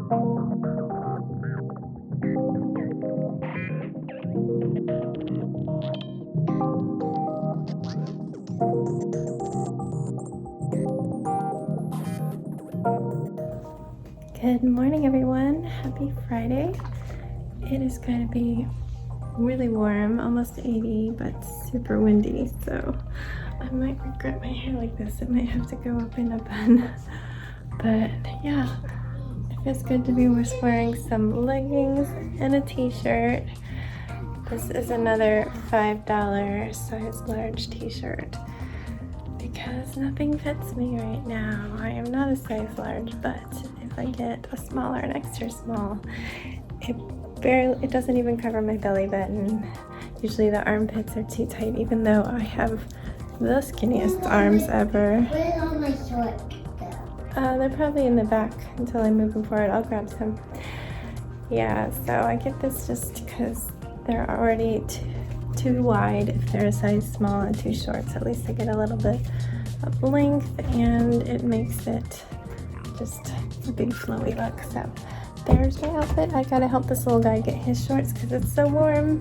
Good morning, everyone. Happy Friday. It is going to be really warm, almost 80, but super windy, so I might regret my hair like this. It might have to go up in a bun. But yeah, it feels good to be wearing some leggings and a t-shirt. This is another $5 size large t-shirt because nothing fits me right now. I am not a size large, but if I get a small or an extra small, it doesn't even cover my belly button. Usually the armpits are too tight, even though I have the skinniest arms ever. Where's all my shorts go? They're probably in the back until I move them forward. I'll grab some. Yeah, so I get this just because they're already too wide if they're a size small and too short. So at least I get a little bit of length and it makes it just a big flowy look. So there's my outfit. I gotta help this little guy get his shorts because it's so warm.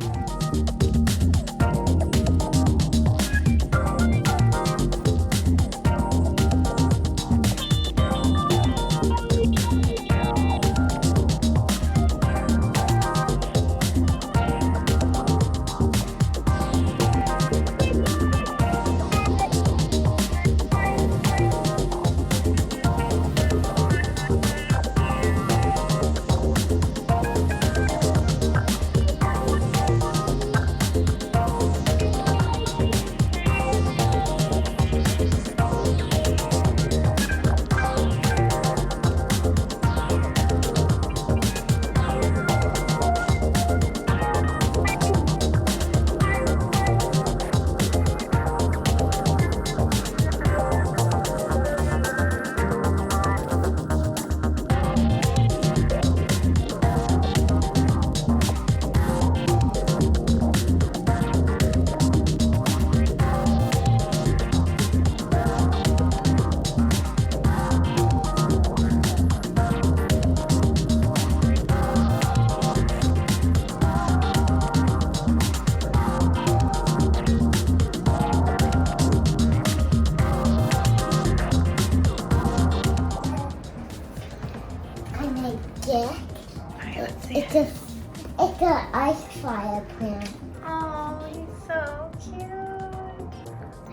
It's an ice fire plant. Oh, he's so cute.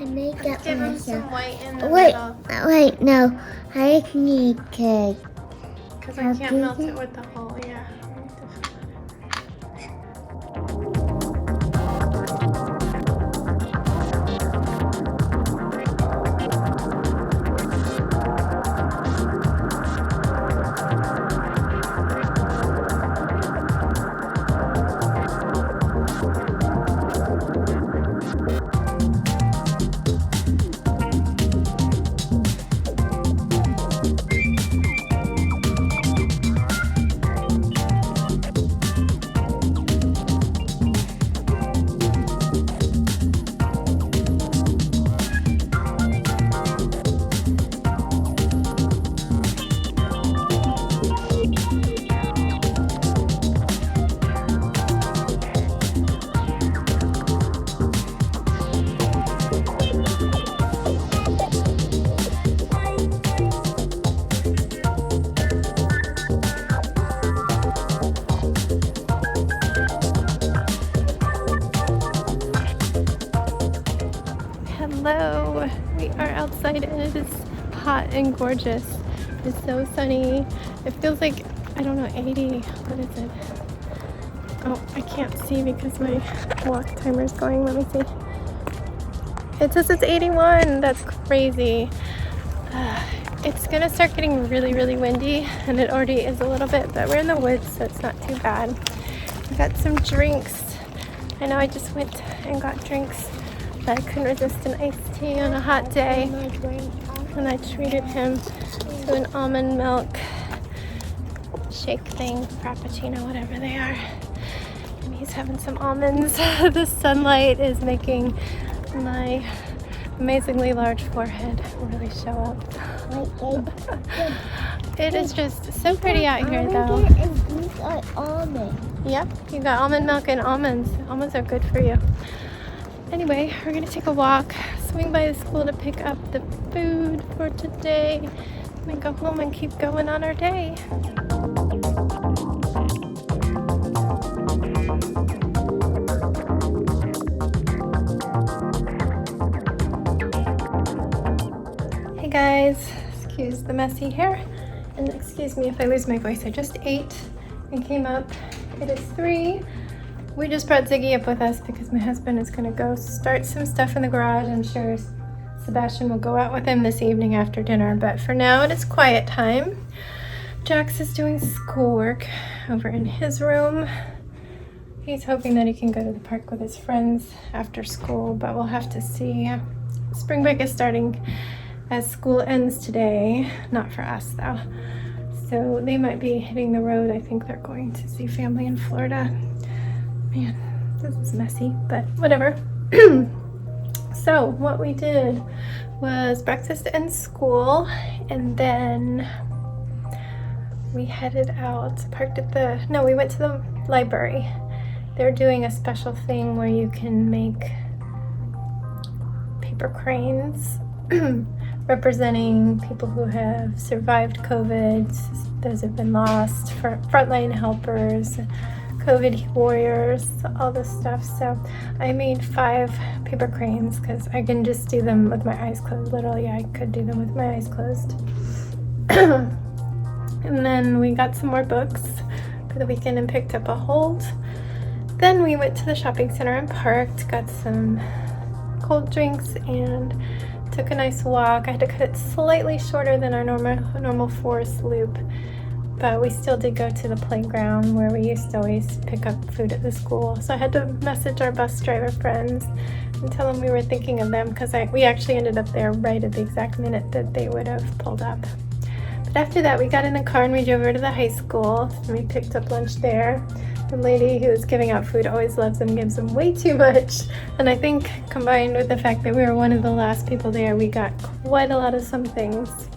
I made that Give one him some white in the Wait, middle. wait, no. I just need to. Because I can't melt it with the hole, yeah. Hello, we are outside and it is hot and gorgeous. It's so sunny. It feels like, I don't know, 80, what is it? Oh, I can't see because my walk timer is going. Let me see. It says it's 81. That's crazy. It's gonna start getting really, really windy, and it already is a little bit, but we're in the woods, so it's not too bad. We got some drinks. I know I just went and got drinks, but I couldn't resist an iced tea on a hot day, and I treated him to an almond milk shake thing, frappuccino, whatever they are. And he's having some almonds. The sunlight is making my amazingly large forehead really show up. It is just so pretty out here, though. And these are almonds. Yep, you got almond milk and almonds. Almonds are good for you. Anyway, we're gonna take a walk, swing by the school to pick up the food for today, and then go home and keep going on our day. Hey guys, excuse the messy hair, and excuse me if I lose my voice. I just ate and came up. It is 3. We just brought Ziggy up with us because my husband is going to go start some stuff in the garage. I'm sure Sebastian will go out with him this evening after dinner, but for now it is quiet time. Jax is doing schoolwork over in his room. He's hoping that he can go to the park with his friends after school, but we'll have to see. Spring break is starting as school ends today, not for us though. So they might be hitting the road. I think they're going to see family in Florida. Man, this is messy, but whatever. So what we did was breakfast and school, and then we headed out, we went to the library. They're doing a special thing where you can make paper cranes representing people who have survived COVID, those who've been lost, for frontline helpers, COVID warriors, all this stuff. So I made 5 paper cranes because I can just do them with my eyes closed. Literally, I could do them with my eyes closed. And then we got some more books for the weekend and picked up a hold. Then we went to the shopping center and parked, got some cold drinks, and took a nice walk. I had to cut it slightly shorter than our normal forest loop, but we still did go to the playground where we used to always pick up food at the school. So I had to message our bus driver friends and tell them we were thinking of them, because we actually ended up there right at the exact minute that they would have pulled up. But after that, we got in the car and we drove over to the high school, and we picked up lunch there. The lady who was giving out food always loves them, gives them way too much. And I think combined with the fact that we were one of the last people there, we got quite a lot of some things.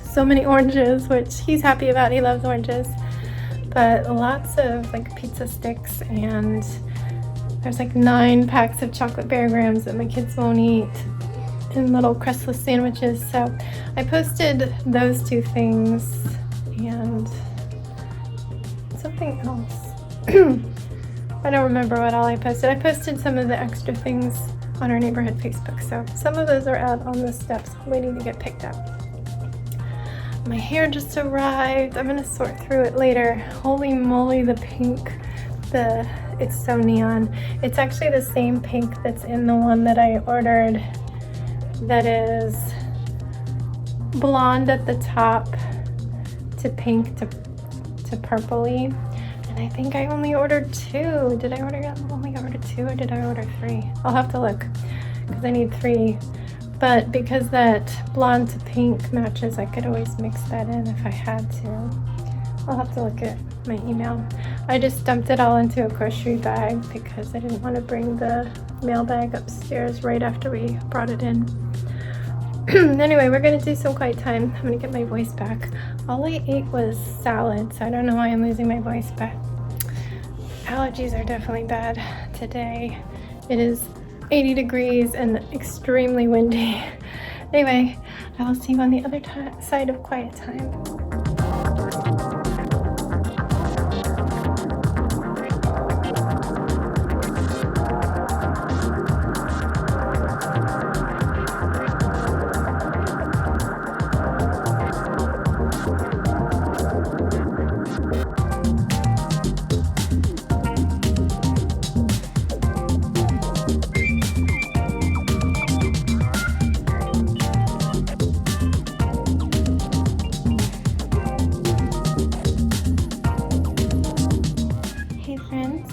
So many oranges, which he's happy about. He loves oranges. But lots of like pizza sticks, and there's like 9 packs of chocolate Bear Grams that my kids won't eat, and little crustless sandwiches. So I posted those 2 things and something else. I don't remember what all I posted. I posted some of the extra things on our neighborhood Facebook, so some of those are out on the steps waiting to get picked up. My hair just arrived. I'm gonna sort through it later. Holy moly, the pink, it's so neon. It's actually the same pink that's in the one that I ordered, that is blonde at the top to pink to purpley. And I think I only ordered 2. Did I only order 2 or did I order 3? I'll have to look because I need 3. But because that blonde to pink matches, I could always mix that in if I had to. I'll have to look at my email. I just dumped it all into a grocery bag because I didn't want to bring the mail bag upstairs right after we brought it in. Anyway, we're going to do some quiet time. I'm going to get my voice back. All I ate was salad, so I don't know why I'm losing my voice, but allergies are definitely bad today. It is 80 degrees and extremely windy. Anyway, I will see you on the other side of quiet time.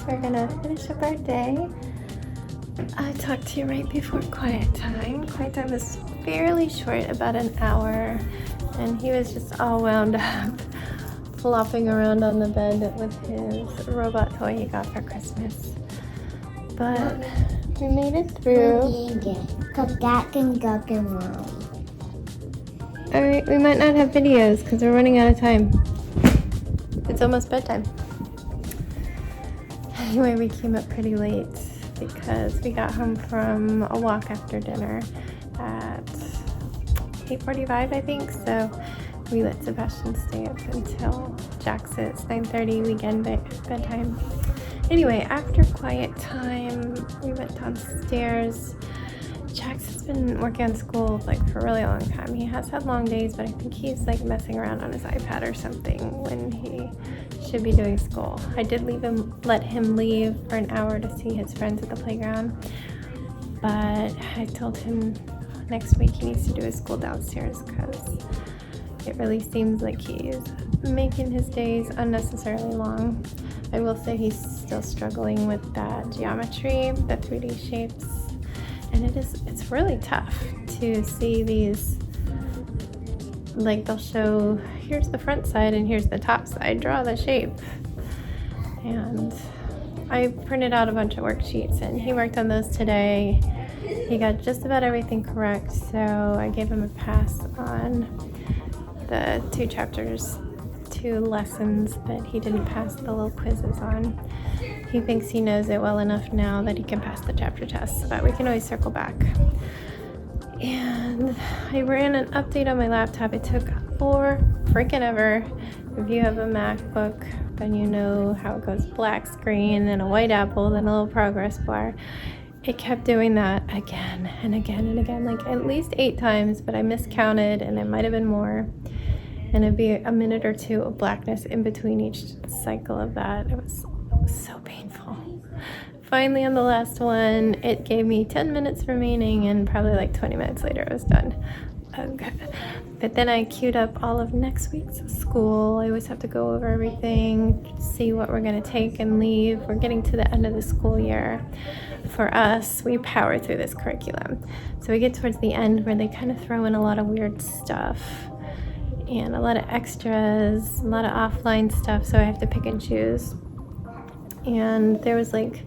We're gonna finish up our day. I talked to you right before quiet time. Quiet time was fairly short, about an hour, and he was just all wound up, flopping around on the bed with his robot toy he got for Christmas. But we made it through. Because that can go to Mommy. Alright, we might not have videos because we're running out of time. It's almost bedtime. Anyway, we came up pretty late because we got home from a walk after dinner at 8:45, I think. So we let Sebastian stay up until Jackson's 9:30 weekend bedtime. Anyway, after quiet time, we went downstairs. Jax has been working on school like for a really long time. He has had long days, but I think he's like messing around on his iPad or something when he should be doing school. I did let him leave for an hour to see his friends at the playground, but I told him next week he needs to do his school downstairs because it really seems like he's making his days unnecessarily long. I will say he's still struggling with that geometry, the 3D shapes. And it's really tough to see these, like they'll show, here's the front side and here's the top side, draw the shape. And I printed out a bunch of worksheets and he worked on those today. He got just about everything correct, so I gave him a pass on the 2 lessons that he didn't pass the little quizzes on. He thinks he knows it well enough now that he can pass the chapter tests, but we can always circle back. And I ran an update on my laptop. It took for freaking ever. If you have a MacBook, then you know how it goes black screen, then a white apple, then a little progress bar. It kept doing that again and again and again, like at least 8 times, but I miscounted and it might have been more. And it'd be a minute or 2 of blackness in between each cycle of that. It was so painful. Finally, on the last one, it gave me 10 minutes remaining, and probably like 20 minutes later it was done. Okay. But then I queued up all of next week's school. I always have to go over everything, see what we're going to take and leave. We're getting to the end of the school year. For us, we power through this curriculum. So we get towards the end where they kind of throw in a lot of weird stuff and a lot of extras, a lot of offline stuff, so I have to pick and choose. And there was like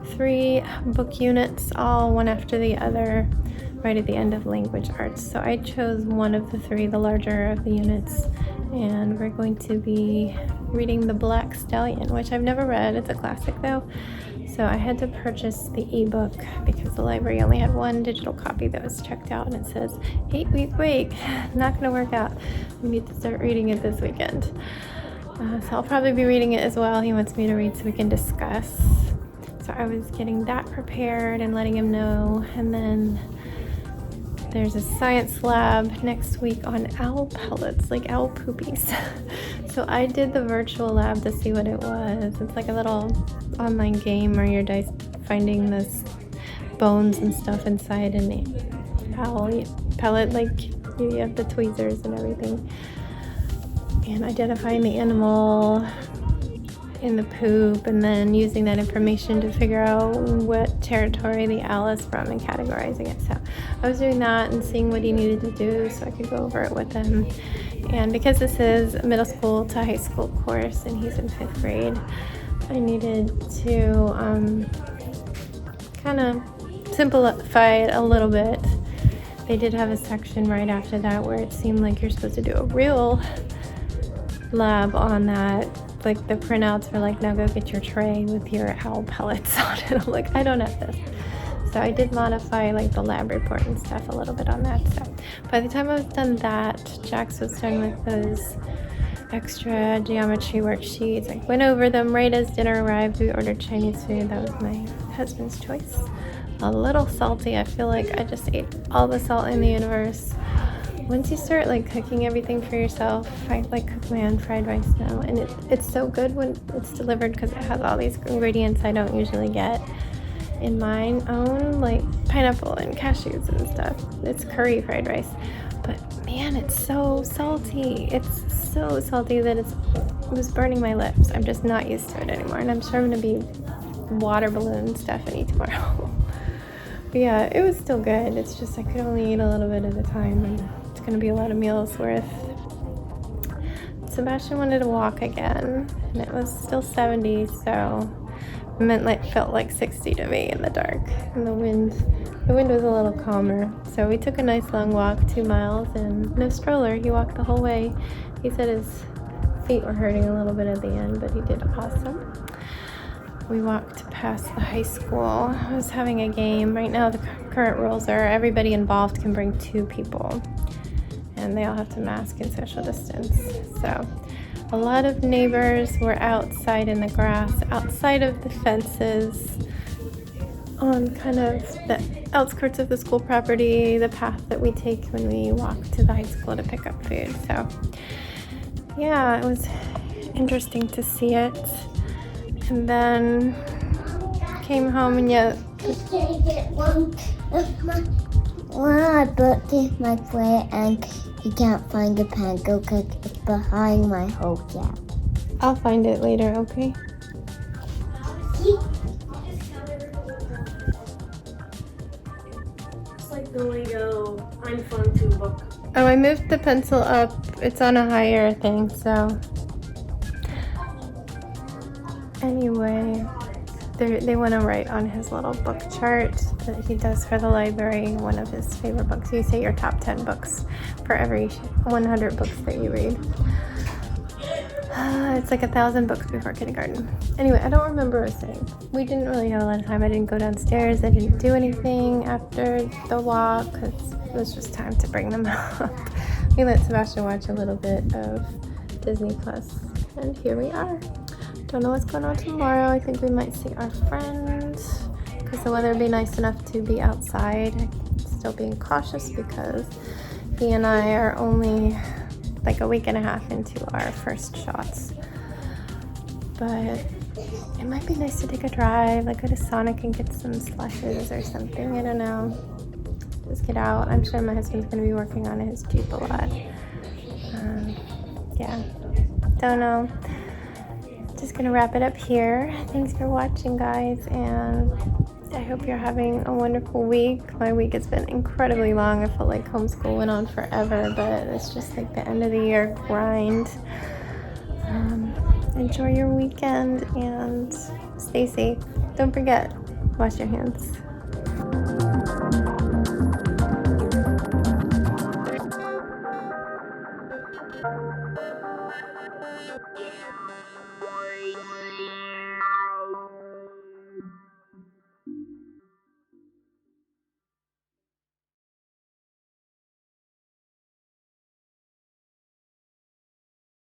3 book units, all one after the other, right at the end of language arts. So I chose one of the 3, the larger of the units, and we're going to be reading The Black Stallion, which I've never read. It's a classic though. So I had to purchase the ebook because the library only had 1 digital copy that was checked out, and it says 8-week wait. Not going to work out. We need to start reading it this weekend. So I'll probably be reading it as well. He wants me to read so we can discuss. So I was getting that prepared and letting him know. And then there's a science lab next week on owl pellets, like owl poopies. So I did the virtual lab to see what it was. It's like a little online game where you're finding this bones and stuff inside an owl pellet, like you have the tweezers and everything. And identifying the animal in the poop, and then using that information to figure out what territory the owl is from and categorizing it. So I was doing that and seeing what he needed to do so I could go over it with him. And because this is a middle school to high school course and he's in 5th grade, I needed to kind of simplify it a little bit. They did have a section right after that where it seemed like you're supposed to do a real lab on that. Like the printouts were like, now go get your tray with your owl pellets on it. I'm like, I don't have this. So I did modify like the lab report and stuff a little bit on that. So by the time I was done that, Jax was done with those extra geometry worksheets. I went over them right as dinner arrived. We ordered Chinese food. That was my husband's choice. A little salty. I feel like I just ate all the salt in the universe. Once you start like cooking everything for yourself, I like cook my own fried rice now, and it's so good when it's delivered because it has all these ingredients I don't usually get in mine own, like pineapple and cashews and stuff. It's curry fried rice, but man, it's so salty. It's so salty that it was burning my lips. I'm just not used to it anymore, and I'm sure I'm gonna be water balloon Stephanie tomorrow. But yeah, it was still good. It's just I could only eat a little bit at a time, and it's gonna be a lot of meals worth. Sebastian wanted to walk again, and it was still 70, so it felt like 60 to me in the dark, and the wind The wind was a little calmer, so we took a nice long walk, 2 miles, and no stroller. He walked the whole way. He said his feet were hurting a little bit at the end, but he did awesome. We walked past the high school. I was having a game. Right now the current rules are everybody involved can bring 2 people, and they all have to mask and social distance. So a lot of neighbors were outside in the grass, outside of the fences, on kind of the outskirts of the school property, the path that we take when we walk to the high school to pick up food. So yeah, it was interesting to see it. And then came home and When I put in my plate and you can't find the panko because it's behind my hotel. I'll find it later, okay? It's like the Lego I'm Fun 2 book. Oh, I moved the pencil up. It's on a higher thing, so. Anyway, they want to write on his little book chart that he does for the library, one of his favorite books. You say your top 10 books for every 100 books that you read. It's like 1,000 books before kindergarten. Anyway, I don't remember what I was saying. We didn't really have a lot of time. I didn't go downstairs. I didn't do anything after the walk because it was just time to bring them up. We let Sebastian watch a little bit of Disney Plus, and here we are. Don't know what's going on tomorrow. I think we might see our friend because the weather would be nice enough to be outside. I'm still being cautious because he and I are only like a week and a half into our first shots. But it might be nice to take a drive, like go to Sonic and get some slushes or something. I don't know. Just get out. I'm sure my husband's going to be working on his Jeep a lot. Yeah, don't know. Just gonna wrap it up here. Thanks for watching, guys, and I hope you're having a wonderful week. My week has been incredibly long. I felt like homeschool went on forever, but it's just like the end of the year grind. Enjoy your weekend and stay safe. Don't forget, wash your hands.